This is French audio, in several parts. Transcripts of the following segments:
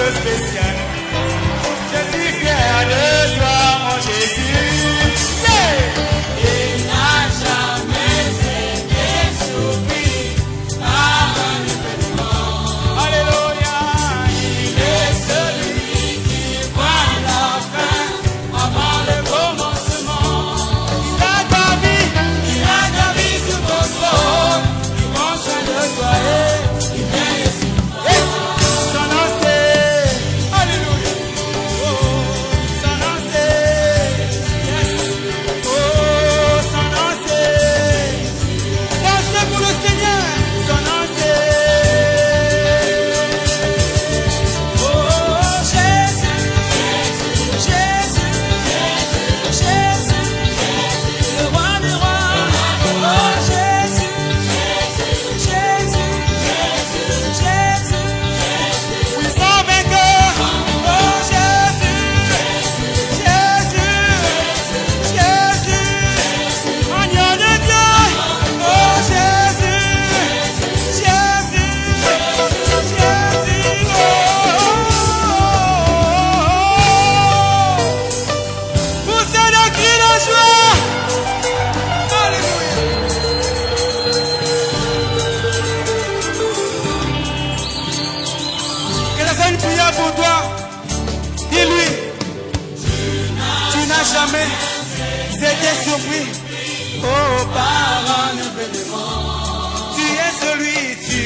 peu spécial. Je suis fier de toi, mon Jésus. Yeah. Il n'a jamais été surpris par un événement. Alléluia. Il est celui qui voit la fin avant le commencement. Il a ta vie sous contrôle. Il prend soin de toi et il vient ici. Son nom c'est Alléluia. Oh, son nom c'est yes. Oh, son nom c'est dansez pour le Seigneur. Son nom c'est oh Jésus, Jésus, Jésus, le roi des rois. Oh Jésus, Jésus, Jésus, puissant vainqueur. Oh Jésus, Jésus, Jésus, agneau de Dieu. Oh Jésus, Jésus, Jésus, oh. Poussez le cri de joie. Alléluia. Que la Seigneur prière pour toi. Dis-lui, tu n'as jamais été surpris par un événement. Tu es celui qui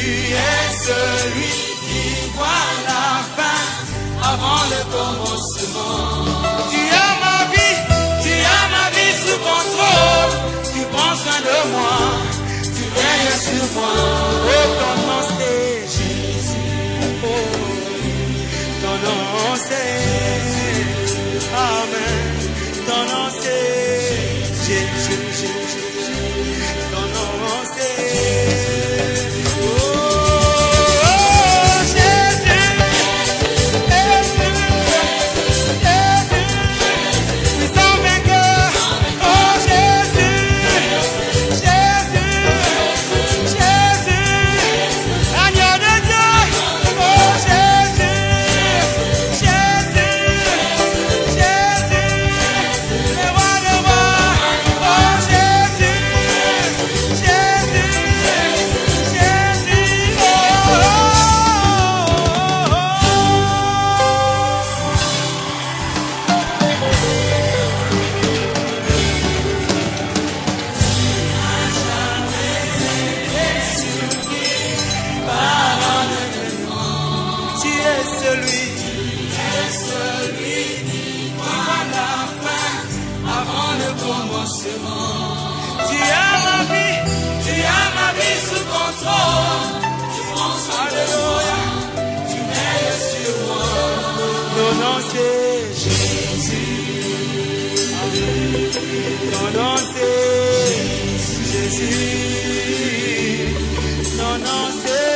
voit la fin avant le commencement. Tu as ma vie sous contrôle. Tu prends soin de moi, tu veilles sur moi. Oh, ton nom c'est Jésus. Oh, ton nom c'est Amen. Ton nom c'est Jésus. Ton nom c'est oh, Jésus. Puissant vainqueur. Oh Jésus. Jésus. Jésus. Agneau de Dieu. Oh Jésus. Jésus. Jésus. Le roi des rois. Oh Jésus. Jésus. Jésus. Oh. Tu es celui qui voit la fin avant le commencement. Tu as ma vie sous contrôle. Tu prends soin de moi, tu veilles sur moi. Ton nom c'est Jésus. Ton nom c'est Jésus. Ton nom c'est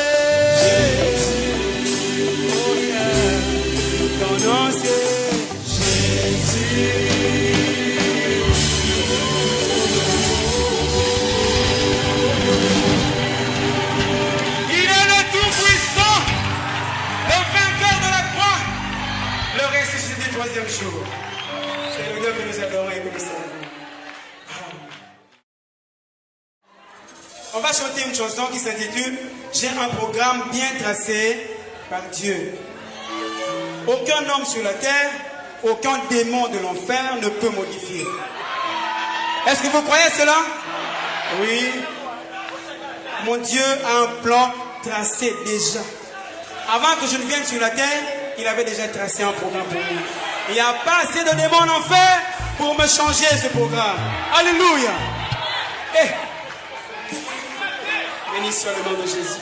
oh yeah. Ton nom c'est Jésus. Il est le tout-puissant, le vainqueur de la croix, le ressuscité du troisième jour. C'est le Dieu que nous adorons et que nous servons. On va chanter une chanson qui s'intitule « J'ai un programme bien tracé par Dieu ». Aucun homme sur la terre, aucun démon de l'enfer ne peut modifier. Est-ce que vous croyez cela? Oui. Mon Dieu a un plan tracé déjà. Avant que je ne vienne sur la terre, il avait déjà tracé un programme pour moi. Il n'y a pas assez de démons en enfer pour me changer ce programme. Alléluia. Béni soit le nom de Jésus.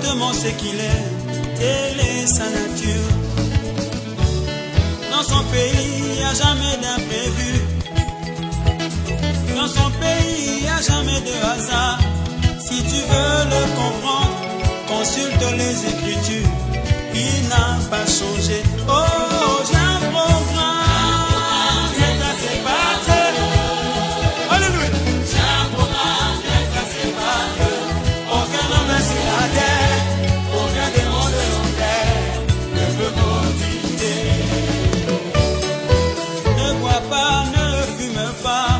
demande ce qu'il est, telle est sa nature. Dans son pays, il n'y a jamais d'imprévu. Dans son pays, il n'y a jamais de hasard. Si tu veux le comprendre, consulte les Écritures. Il n'a pas changé. Oh, j'ai un programme bien tracé par Dieu. Alléluia. J'ai un programme bien tracé par Dieu. Aucun homme sur la terre, aucun démon de l'enfer ne peut modifier. Ne bois pas, ne fume pas.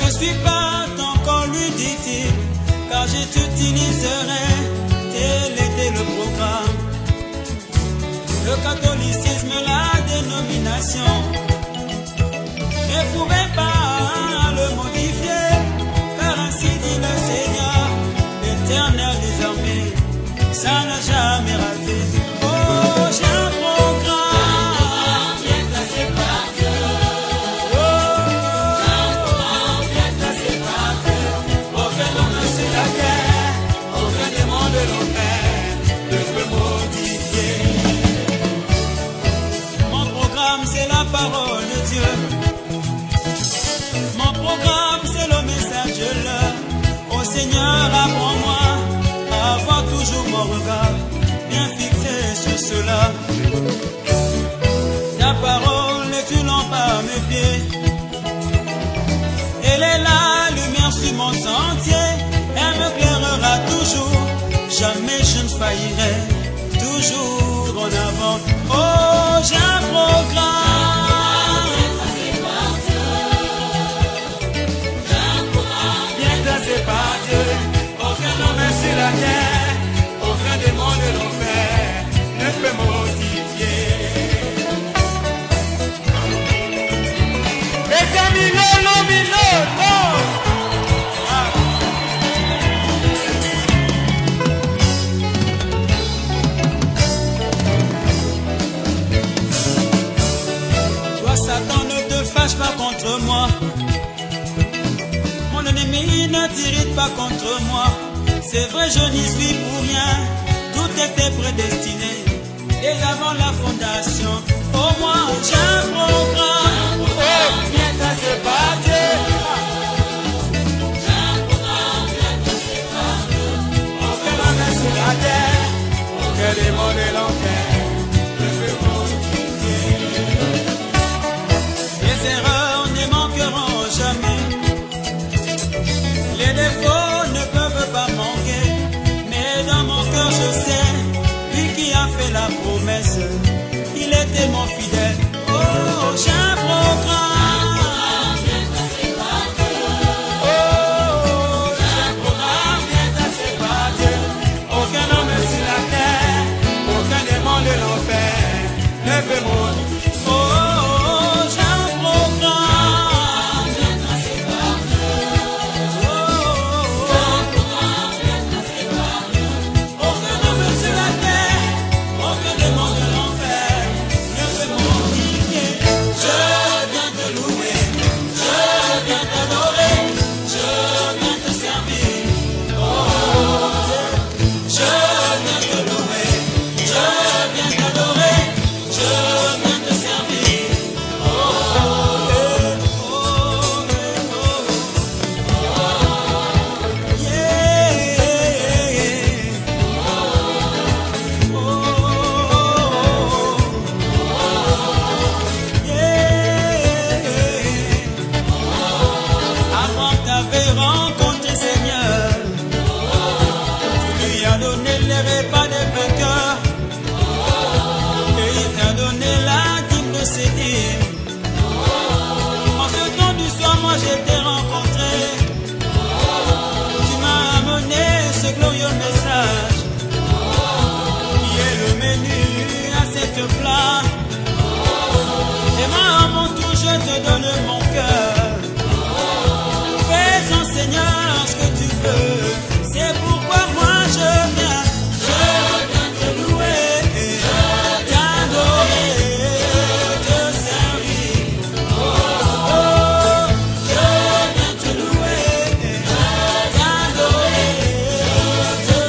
Ne suis pas ton corps, lui dit-il, car je t'utiliserai. Tel était le programme. Le catholicisme, la dénomination, ne pouvait pas le modifier, car ainsi dit le Seigneur, l'Éternel des armées, ça n'a jamais raté. Oh, j'ai un programme bien tracé par Dieu. Oh, j'ai un programme bien tracé par Dieu. Aucun homme sur la terre, aucun démon de l'enfer ne peut modifier. Mon programme, c'est la parole de Dieu. Mon programme, c'est le message de l'heure. Oh Seigneur, apprends-moi à avoir toujours mon regard bien fixé sur cela. Ta parole est une lampe à mes pieds. Elle est la lumière sur mon sentier. Elle me clairera toujours. Jamais je ne faillirai. Toujours en avant. Oh, j'ai un programme. Bien tracé par Dieu. Aucun homme sur la terre, aucun démon de l'enfer ne peut modifier. Et Camilo, Lomilo, non. Toi, Satan, ne te fâche pas contre moi. Mon ennemi ne t'irrite pas contre moi. C'est vrai, je n'y suis pour rien. Tout était prédestiné. Et avant la fondation, au moins j'ai un programme. Oh, bien tracé par Dieu. Aucun homme sur la terre, aucun démon de l'enfer ne peut modifier. Les erreurs ne manqueront jamais. Les défauts ne peuvent pas manquer. Mais dans mon cœur je sais, lui qui a fait la promesse, il était mon fidèle. Oh, j'ai un programme. Oh, j'ai un programme bien tracé par Dieu. Aucun homme sur la terre, aucun démon de l'enfer ne peut modifier. Oh, j'ai un programme bien tracé par Dieu. Aucun homme sur la terre, aucun démon de l'enfer ne peut modifier. Je viens te louer, je viens t'adorer, je viens te servir. Oh Dieu, je viens te louer, je viens t'adorer, je viens te servir. Oh, avant que t'avais rencontré Seigneur, tu lui as donné les repas des vainqueurs, et il t'a donné la dîme de ses dîmes. En ce temps du soir, moi je t'ai rencontré, tu m'as amené ce glorieux message, qui est le menu à cette plat. Et moi, à mon tour, je te donne mon cœur. Fais-en, Seigneur, ce que tu veux. C'est pourquoi moi je viens te louer, t'adorer, te servir. Oh, je viens te louer, t'adorer, te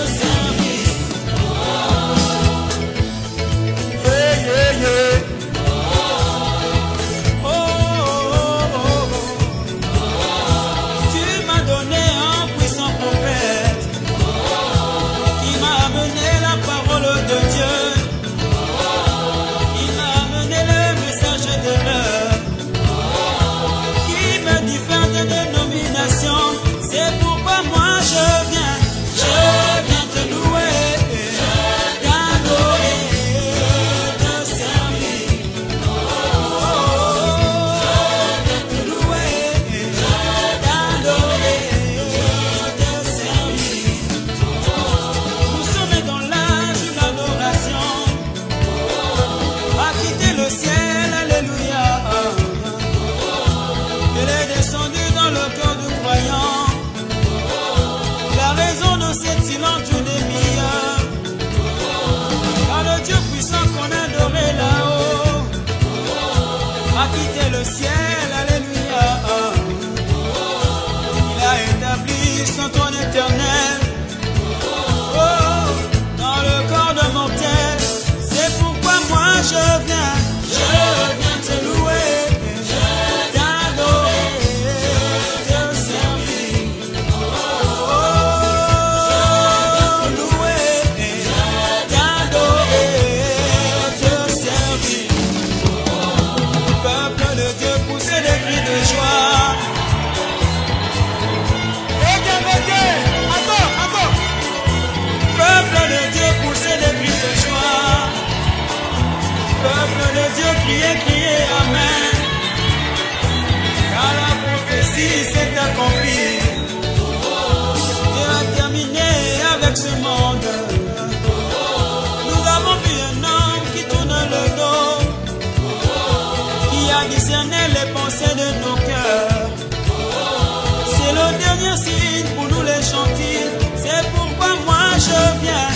viens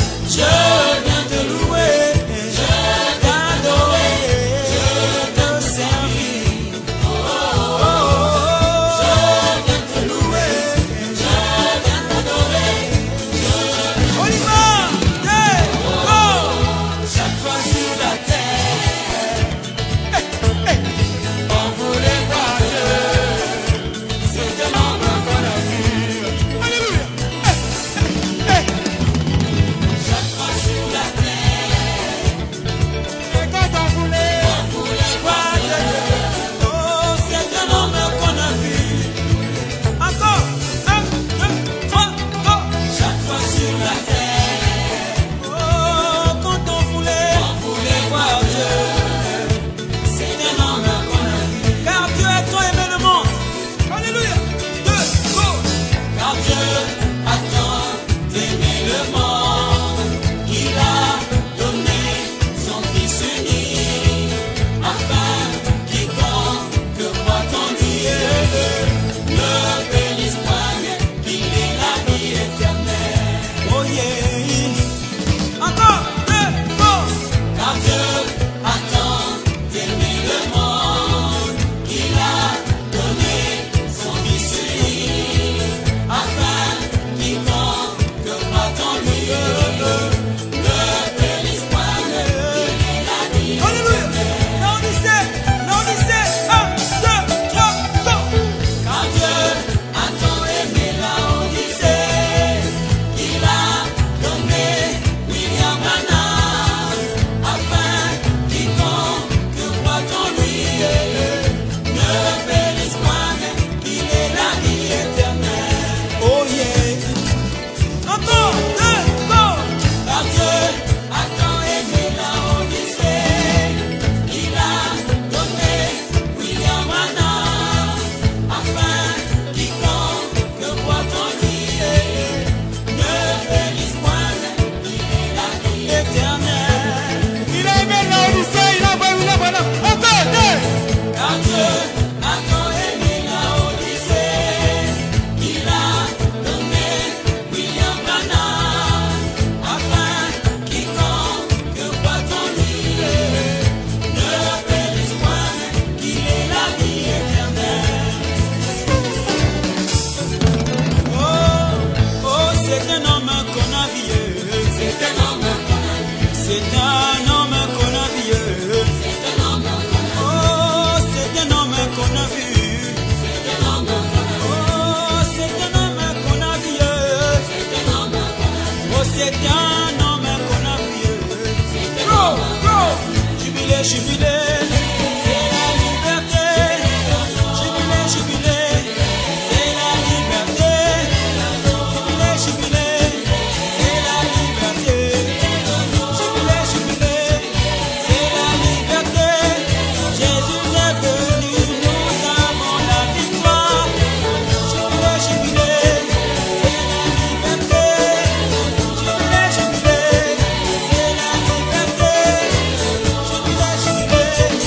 te louer, t'adorer, te servir. On y va, go! Chaque fois sur la terre, on voulait voir Dieu. C'est un homme qu'on a vu. Alléluia. Chaque fois sur la terre, et quand on voulait voir Dieu. Oh, c'est un homme qu'on a vu. Encore, 1, 2, 3, go! Chaque fois sur la terre, Oh, quand on voulait voir Dieu, c'est un homme qu'on a vu. car Dieu a tant aimé le monde. Alléluia. 2, go! Car Dieu a tant aimé le monde qu'il a donné son Fils unique, afin quiconque croit en lui ne périsse point, mais qu'il ait la vie éternelle. Oh yeah. Encore, 2, go! Car Dieu a tant aimé le monde qu'il a donné son Fils unique, afin quiconque croit en lui ne périsse point, mais qu'il ait la vie Alléluia. éternelle. L'Odyssée, 1, 2, 3, go! Car Dieu a tant aimé la Odyssée qu'il a donné William Branham, afin quiconque croit en lui ne périsse point, mais qu'il ait la vie éternelle. Oh yeah. Encore, 2, go! Car Dieu a tant aimé la Odyssée qu'il a donné William Branham, afin quiconque croit en lui ne périsse point, mais qu'il ait la vie éternelle. Il a aimé l'Odyssée, il a envoyé William Branham. Encore, 2! Car Dieu a tant aimé la Odyssée qu'il a donné William Branham, afin quiconque croit en lui ne périsse point, mais qu'il ait la vie éternelle. Oh, oh, c'est un homme qu'on a vu. C'est un homme qu'on a vu. C'est un homme qu'on a vu. C'est un homme qu'on a vu. Oh, c'est un homme qu'on a vu. C'est un homme qu'on a vu. Oh, c'est un homme qu'on a vu. C'est un homme qu'on a vu. Oh, c'est un homme qu'on a vu. Go, go! Jubilé, jubilé. C'est la liberté. Jubilé, jubilé. C'est la liberté. Jubilé, jubilé. C'est la liberté. Jubilé, jubilé. C'est la liberté. Jésus est venu, nous avons la victoire. Jubilé, jubilé. C'est la liberté. Jubilé, jubilé. C'est la liberté. Jubilé, jubilé.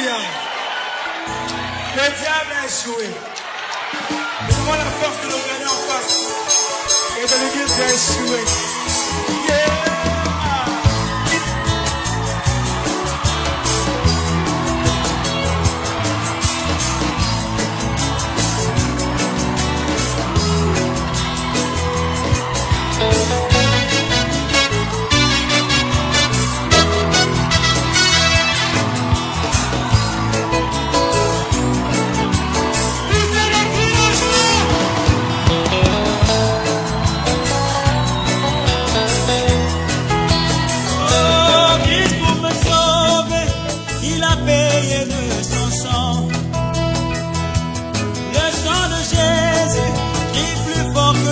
Alléluia. Le diable a échoué. Donne-moi la force de le regarder en face et de lui dire tu as échoué. Yeah.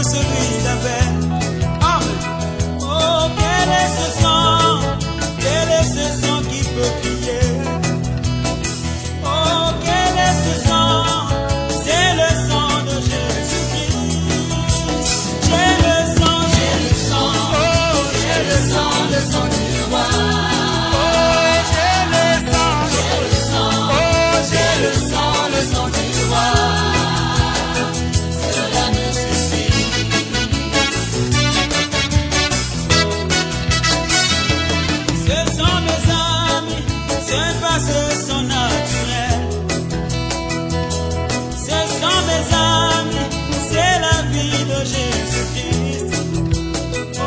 Celui d'Abel. Oh, quel est ce sang? Quel est ce sang qui peut prier? Oh, quel est ce sang? C'est le sang de Jésus-Christ. J'ai le sang, oh, j'ai le sang du roi. Oh, j'ai le sang, oh, j'ai le sang du roi. Ce sont naturel. Ce sont mes amis, c'est la vie de Jésus-Christ. Oh,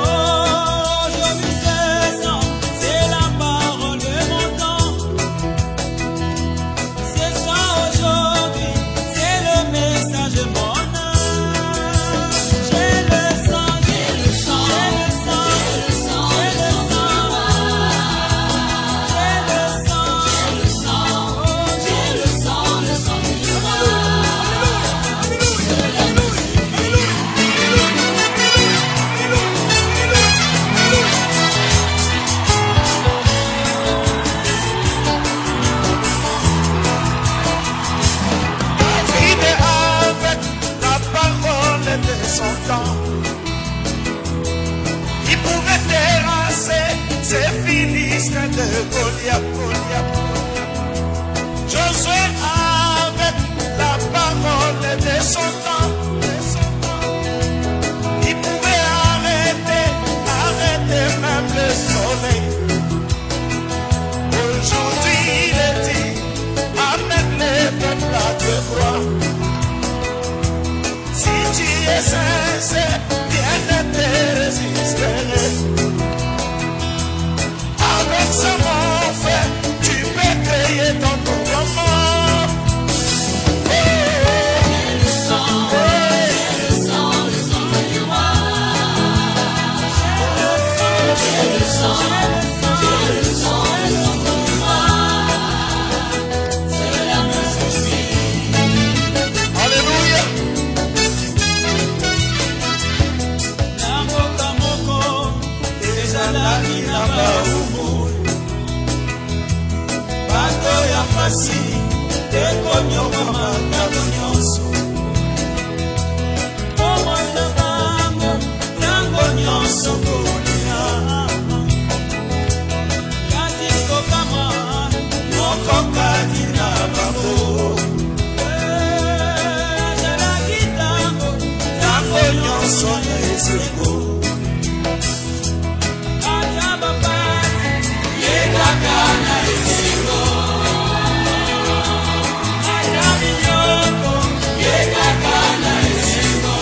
aujourd'hui ce sang, c'est la parole de mon temps. Ce sang aujourd'hui, c'est le message de mon âme. J'ai le sang, j'ai le sang, j'ai le sang, j'ai le sang, j'ai le sang. Il pouvait terrasser ces Philistins de Goliath. Josué avec la parole de son temps. Il pouvait arrêter même le soleil. Aujourd'hui il est dit, amène les peuples à te croire. Si tu es sincère, viens ne te résister. Avec ce mon frère, tu peux créer ton mouvement. J'ai le sang du roi. J'ai le sang du roi. Cela me suffit. Alléluia. Bato ya pasi ekonyoka makambo nyonso omona bango ntango nyonso kolia kasi kokama moko kati na bango azalaki ntango nyonso na esengo Kakana esengo, ayami nyoko, kakana esengo,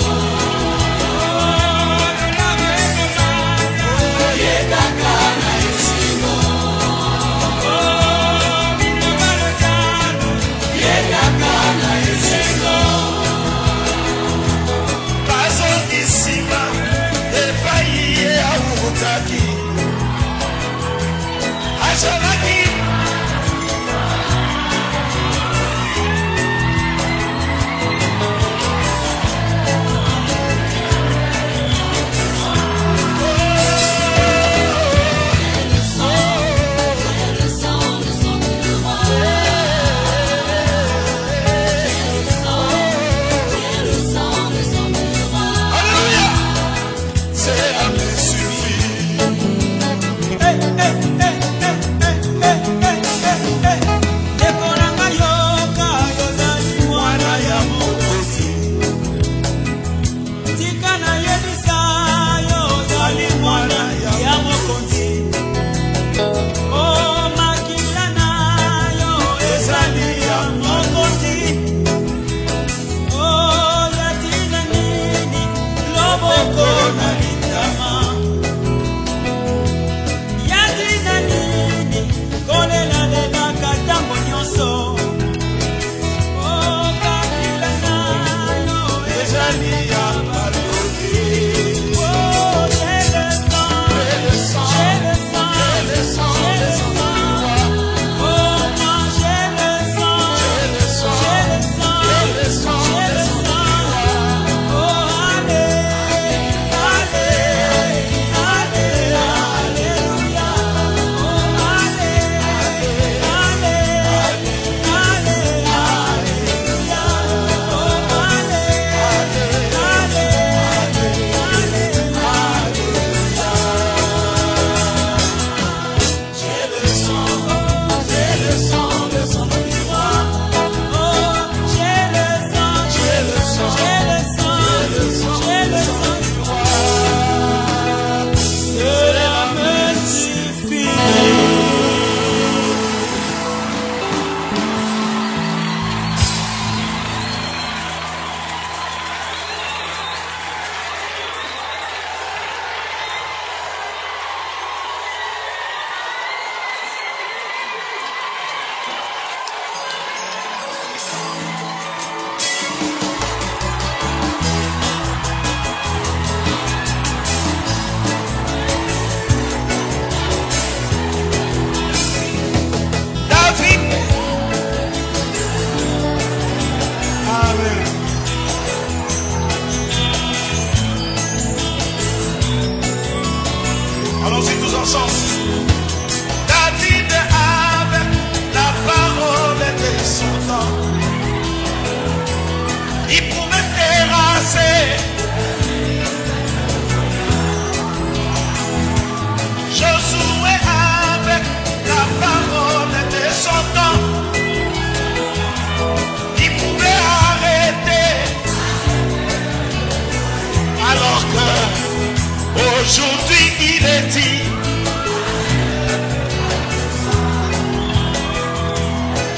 Aujourd'hui il est dit,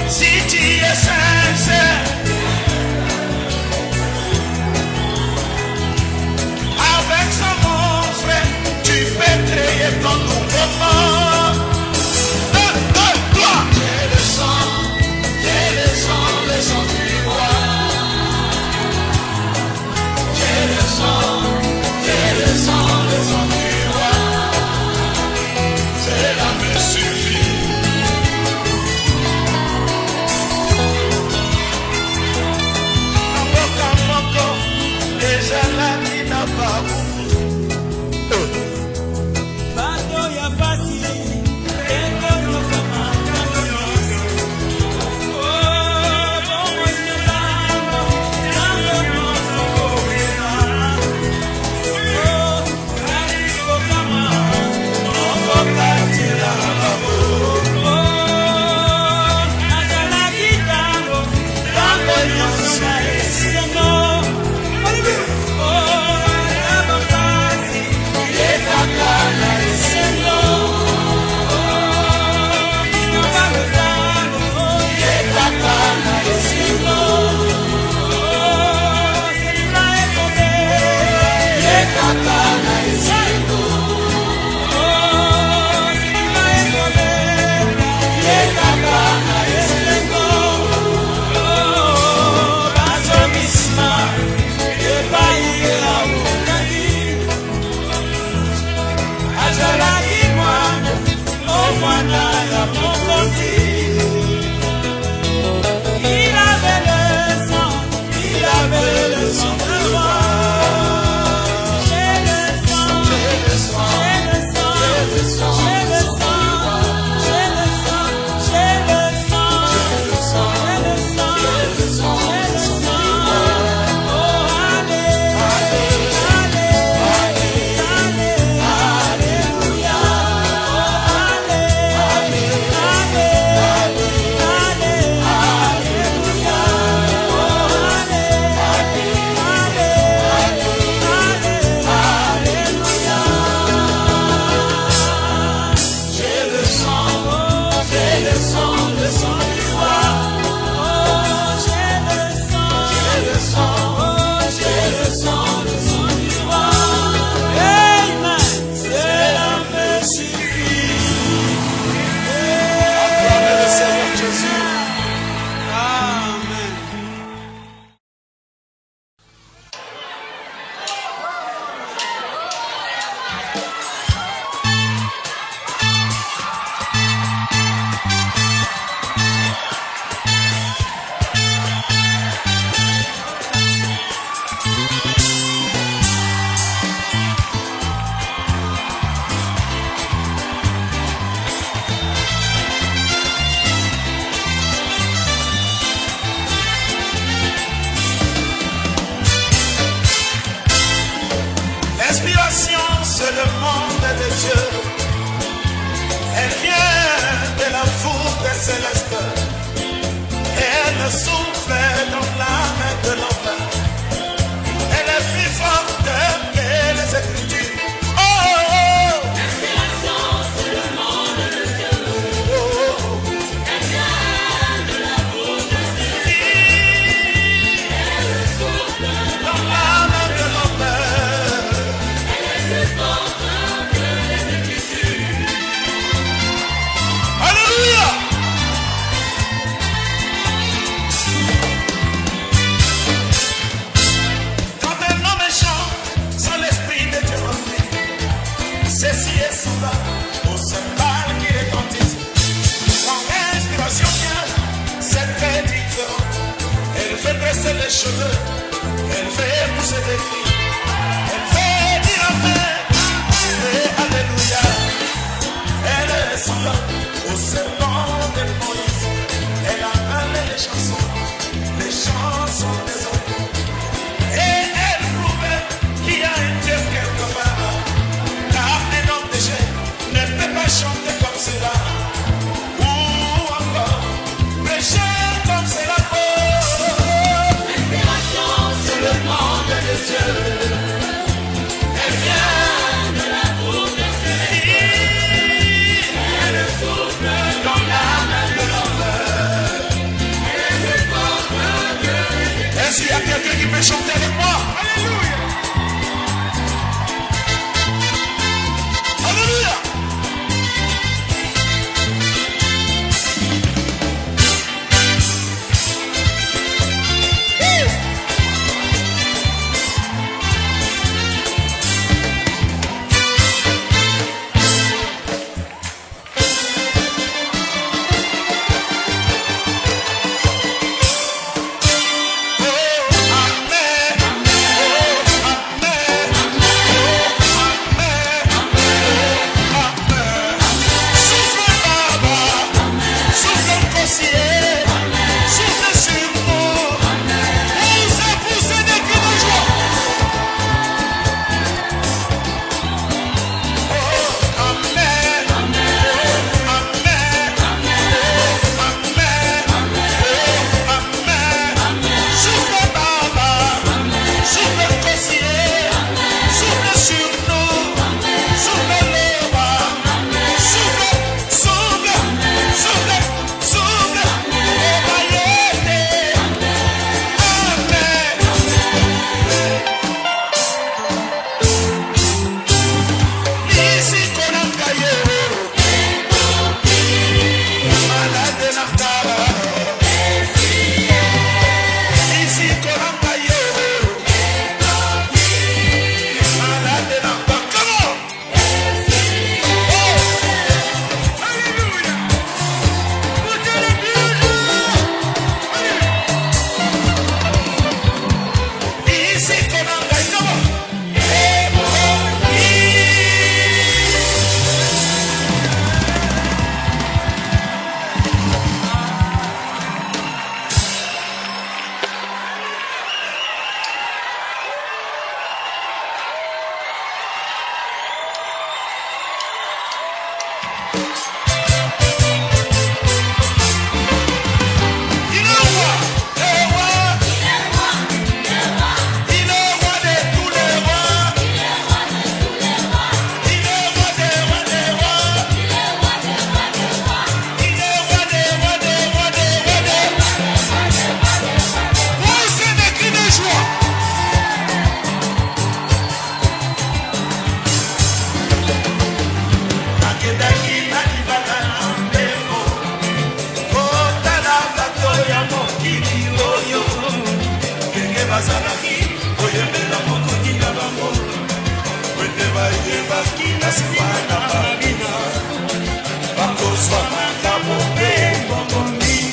si tu es sincère, avec ça mon frère, tu peux créer ton nouveau monde. J'ai le sang du roi. J'ai le sang du roi. Cela me suffit. Amoko, déjà la nuit n'a pas beaucoup. Bato ya pasi, ekono kama kandonosi. Oh, bongo nyolano, kandonosi koena. Oh, kaniko kama, ongo katila babo. Oh, nazala kitango, tango nyonso na esengo. Oh, nabakasi, yekaka na esengo. Oh, inobalotalo, yekaka na esengo. Oh, selula ekobe, yekaka na esengo. Oh, selula ekobe, yekaka na esengo. Oh, bazongisma, epai ya ukaki. Azalaki mwana, o mwana ya mokonzi. Il avait le sang de roi. J'ai le sang, j'ai le sang, j'ai le sang, j'ai le sang, j'ai le sang, j'ai le sang, j'ai le sang, j'ai le sang, j'ai le sang, j'ai le sang. Oh, allez, allez, allez, allez, alléluia. Oh, allez, allez, allez, allez, alléluia. Oh, allez, allez, alléluia. J'ai le sang du roi. Oh, j'ai le sang du roi. Amen. Cela me suffit. Acclamez le Seigneur Jésus. Amen. L'inspiration, c'est le monde de Dieu. Elle vient de la foudre céleste. Elle souffle dans l'âme de l'homme. Elle est plus forte que les Écritures. Oh, oh. L'inspiration, c'est le monde de Dieu. Oh, oh. Elle vient de la foudre céleste. Elle souffle Dans l'âme de l'homme. Elle est plus forte que les Écritures. Alléluia. Quand un homme est chant, sans l'esprit de Dieu rempli, ceci est cela, au cymbale qui retentisse. Quand l'inspiration vient, c'est très différent. Elle fait dresser les cheveux, elle fait pousser des cris, elle fait dire amen, et alléluia. Elle est semblable au serpent de Moïse. Elle a parlé les chansons des hommes. Et elle prouvait qu'il y a un Dieu quelque part. Car un homme déchet ne peut pas chanter comme cela. Ou encore prêcher comme cela. L'inspiration, c'est le monde de Dieu. Elle vient de la pouvez chanter avec moi. Alléluia. Alléluia.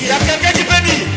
Il y a quelqu'un qui peut dire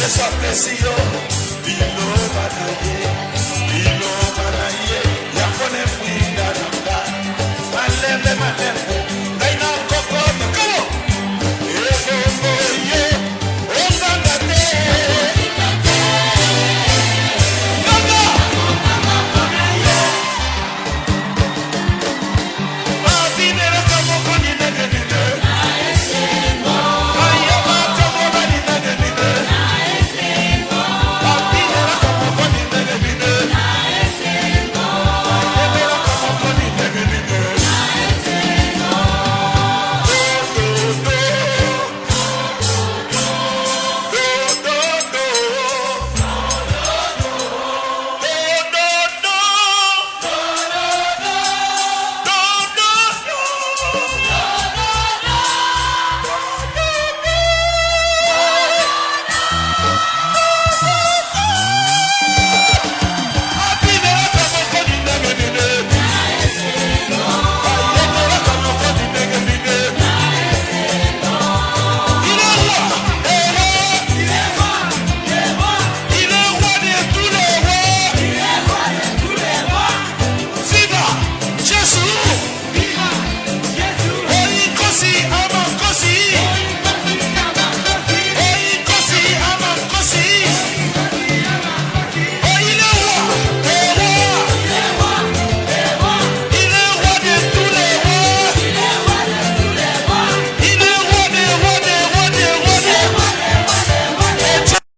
Yesu apesi yo, bilo banaye, bilo banaye.